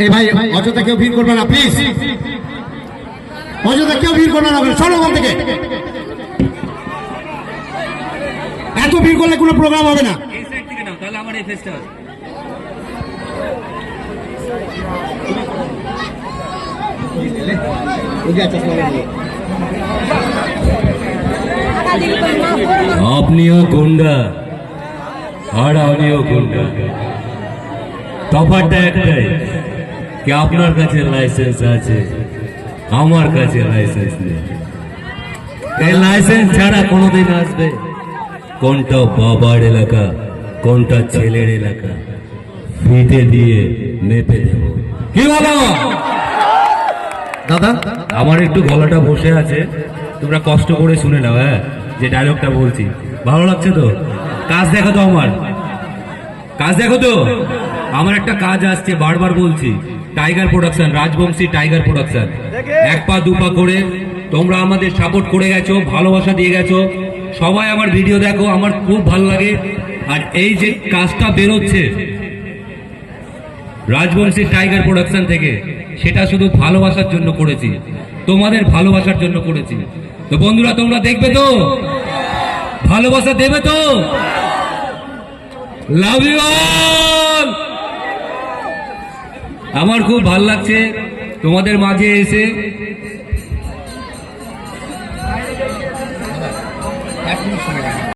এই ভাই অযথা কেউ ভিড় করবে না প্লিজ, অযথা কেউ ভিড় করবে না, চলো ওখান থেকে। এত ভিড় করলে কোনো প্রোগ্রাম হবে না। তাহলে আমার এই ফেস্টা আপনিও গুন্ডা আর আমিও গুন্ডা, তফাৎটা একটাই কি আপনার কাছে লাইসেন্স আছে, আমার কাছে লাইসেন্স নেই। এই লাইসেন্স ছাড়া কোনোদিন আসবে কোনটা বাবার এলাকা কোনটা ছেলের এলাকা ফিতে দিয়ে মেপে দেব। কি বলো দাদা? আমার একটু গলাটা বসে আছে, তোমরা কষ্ট করে শুনে নাও। হ্যাঁ, যে ডায়লগটা বলছি ভালো লাগছে তো? কাজ দেখো তো, আমার কাজ দেখো তো। আমার একটা কাজ আসছে, বারবার বলছি, tiger production, Rajbanshi tiger production. এক পা দুপা করে তোমরা আমাদের সাপোর্ট করে গেছো, ভালোবাসা দিয়ে গেছো, সবাই আমার ভিডিও দেখো, আমার খুব ভালো লাগে। আর এই যে কাজটা বেরোচ্ছে রাজবংশী টাইগার প্রোডাকশন থেকে, সেটা শুধু ভালোবাসার জন্য করেছি, তোমাদের ভালোবাসার জন্য করেছি। তো বন্ধুরা তোমরা দেখবে তো, ভালোবাসা দেবে তো? Love you all. আমার খুব ভালো লাগছে তোমাদের মাঝে এসে।